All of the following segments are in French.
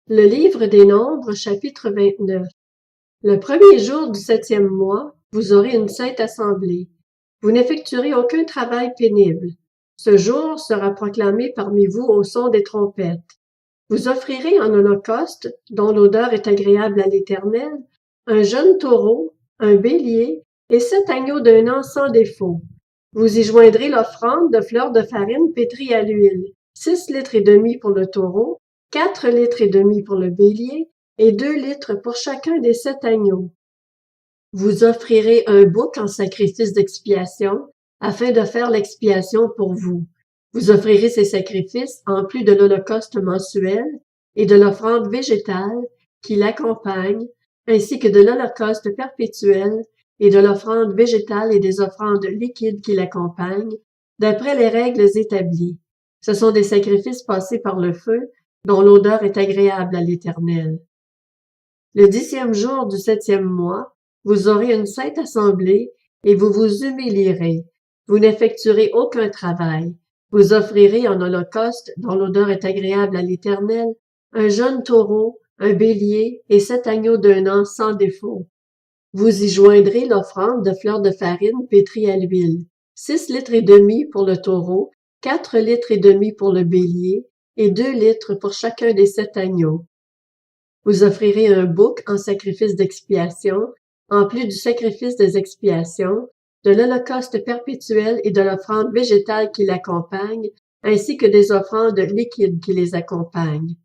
Le livre des Nombres, chapitre 29. Le premier jour du 7e mois, vous aurez une sainte assemblée. Vous n'effectuerez aucun travail pénible. Ce jour sera proclamé parmi vous au son des trompettes. Vous offrirez en holocauste, dont l'odeur est agréable à l'Éternel, un jeune taureau, un bélier et 7 agneaux d'un an sans défaut. Vous y joindrez l'offrande de fleurs de farine pétrie à l'huile, 6 litres et demi pour le taureau, 4 litres et demi pour le bélier et 2 litres pour chacun des 7 agneaux. Vous offrirez un bouc en sacrifice d'expiation, afin de faire l'expiation pour vous. Vous offrirez ces sacrifices en plus de l'holocauste mensuel et de l'offrande végétale qui l'accompagne, ainsi que de l'holocauste perpétuel et de l'offrande végétale et des offrandes liquides qui l'accompagnent, d'après les règles établies. Ce sont des sacrifices passés par le feu, dont l'odeur est agréable à l'Éternel. Le 10e jour du 7e mois, vous aurez une sainte assemblée et vous vous humilierez. Vous n'effectuerez aucun travail. Vous offrirez en holocauste, dont l'odeur est agréable à l'Éternel, un jeune taureau, un bélier et 7 agneaux d'un an sans défaut. Vous y joindrez l'offrande de fleurs de farine pétrie à l'huile, 6 litres et demi pour le taureau, 4 litres et demi pour le bélier et 2 litres pour chacun des 7 agneaux. Vous offrirez un bouc en sacrifice d'expiation, en plus du sacrifice des expiations, de l'holocauste perpétuel et de l'offrande végétale qui l'accompagne, ainsi que des offrandes liquides qui les accompagnent.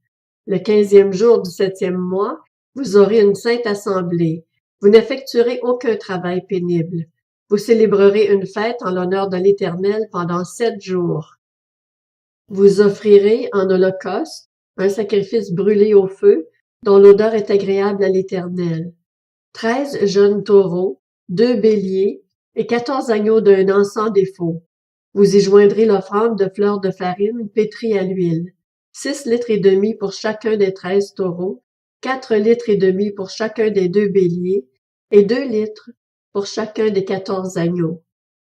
Le 15e jour du 7e mois, vous aurez une sainte assemblée. Vous n'effectuerez aucun travail pénible. Vous célébrerez une fête en l'honneur de l'Éternel pendant 7 jours. Vous offrirez en holocauste un sacrifice brûlé au feu, dont l'odeur est agréable à l'Éternel. 13 jeunes taureaux, 2 béliers et 14 agneaux d'un an sans défaut. Vous y joindrez l'offrande de fleurs de farine pétrie à l'huile, 6 litres et demi pour chacun des 13 taureaux, 4 litres et demi pour chacun des 2 béliers et 2 litres pour chacun des 14 agneaux.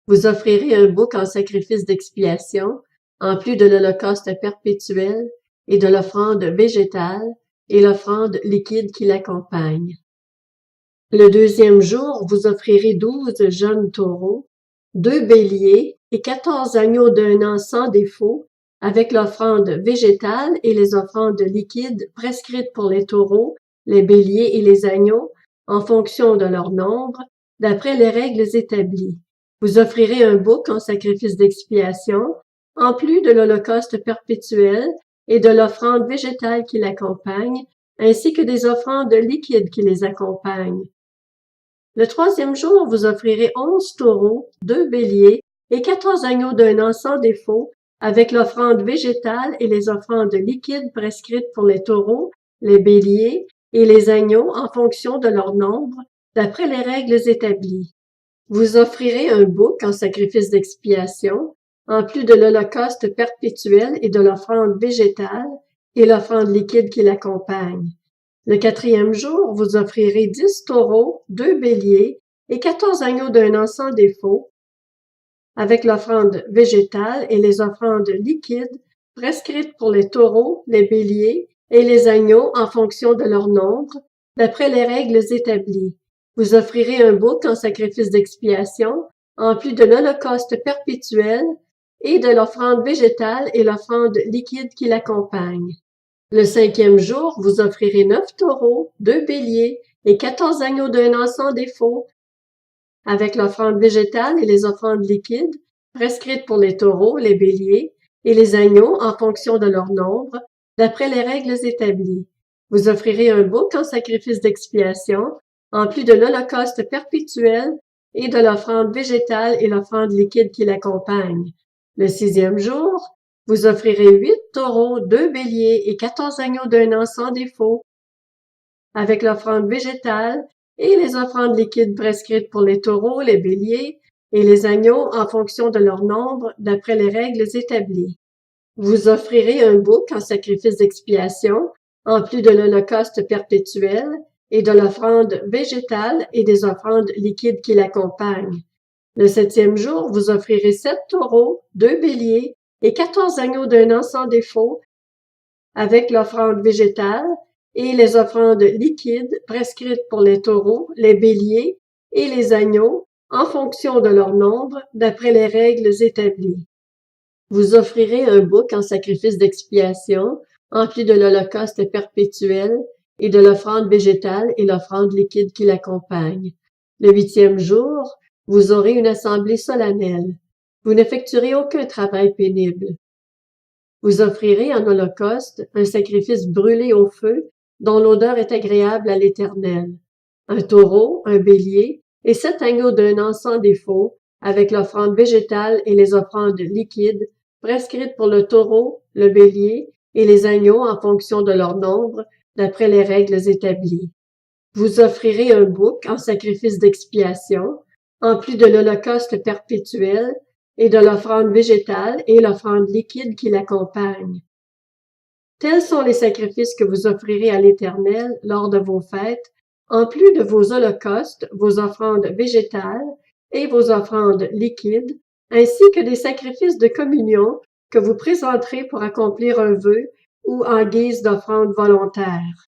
Vous offrirez un bouc en sacrifice d'expiation, en plus de l'holocauste perpétuel et de l'offrande végétale et l'offrande liquide qui l'accompagne. Le 2e jour, vous offrirez 12 jeunes taureaux, 2 béliers et 14 agneaux d'un an sans défaut, avec l'offrande végétale et les offrandes liquides prescrites pour les taureaux, les béliers et les agneaux, en fonction de leur nombre, d'après les règles établies. Vous offrirez un bouc en sacrifice d'expiation, en plus de l'holocauste perpétuel et de l'offrande végétale qui l'accompagne, ainsi que des offrandes liquides qui les accompagnent. Le 3e jour, vous offrirez 11 taureaux, 2 béliers et 14 agneaux d'un an sans défaut, avec l'offrande végétale et les offrandes liquides prescrites pour les taureaux, les béliers et les agneaux en fonction de leur nombre, d'après les règles établies. Vous offrirez un bouc en sacrifice d'expiation, en plus de l'holocauste perpétuel et de l'offrande végétale et l'offrande liquide qui l'accompagne. Le 4e jour, vous offrirez 10 taureaux, 2 béliers et 14 agneaux d'un an sans défaut, avec l'offrande végétale et les offrandes liquides prescrites pour les taureaux, les béliers et les agneaux en fonction de leur nombre, d'après les règles établies. Vous offrirez un bouc en sacrifice d'expiation, en plus de l'holocauste perpétuel et de l'offrande végétale et l'offrande liquide qui l'accompagne. Le 5e jour, vous offrirez 9 taureaux, 2 béliers et 14 agneaux d'un an sans défaut, avec l'offrande végétale et les offrandes liquides, prescrites pour les taureaux, les béliers et les agneaux en fonction de leur nombre, d'après les règles établies. Vous offrirez un bouc en sacrifice d'expiation, en plus de l'holocauste perpétuel et de l'offrande végétale et l'offrande liquide qui l'accompagne. Le 6e jour, vous offrirez 8 taureaux, 2 béliers et 14 agneaux d'un an sans défaut, avec l'offrande végétale et les offrandes liquides prescrites pour les taureaux, les béliers et les agneaux en fonction de leur nombre, d'après les règles établies. Vous offrirez un bouc en sacrifice d'expiation, en plus de l'holocauste perpétuel et de l'offrande végétale et des offrandes liquides qui l'accompagnent. Le 7e jour, vous offrirez 7 taureaux, 2 béliers et 14 agneaux d'un an sans défaut, avec l'offrande végétale et les offrandes liquides prescrites pour les taureaux, les béliers et les agneaux en fonction de leur nombre d'après les règles établies. Vous offrirez un bouc en sacrifice d'expiation, empli de l'holocauste perpétuel et de l'offrande végétale et l'offrande liquide qui l'accompagne. Le 8e jour, vous aurez une assemblée solennelle. Vous n'effectuerez aucun travail pénible. Vous offrirez en holocauste un sacrifice brûlé au feu dont l'odeur est agréable à l'Éternel. Un taureau, un bélier et 7 agneaux d'un an sans défaut, avec l'offrande végétale et les offrandes liquides, prescrites pour le taureau, le bélier et les agneaux en fonction de leur nombre, d'après les règles établies. Vous offrirez un bouc en sacrifice d'expiation, en plus de l'holocauste perpétuel et de l'offrande végétale et l'offrande liquide qui l'accompagne. Tels sont les sacrifices que vous offrirez à l'Éternel lors de vos fêtes, en plus de vos holocaustes, vos offrandes végétales et vos offrandes liquides, ainsi que des sacrifices de communion que vous présenterez pour accomplir un vœu ou en guise d'offrande volontaire.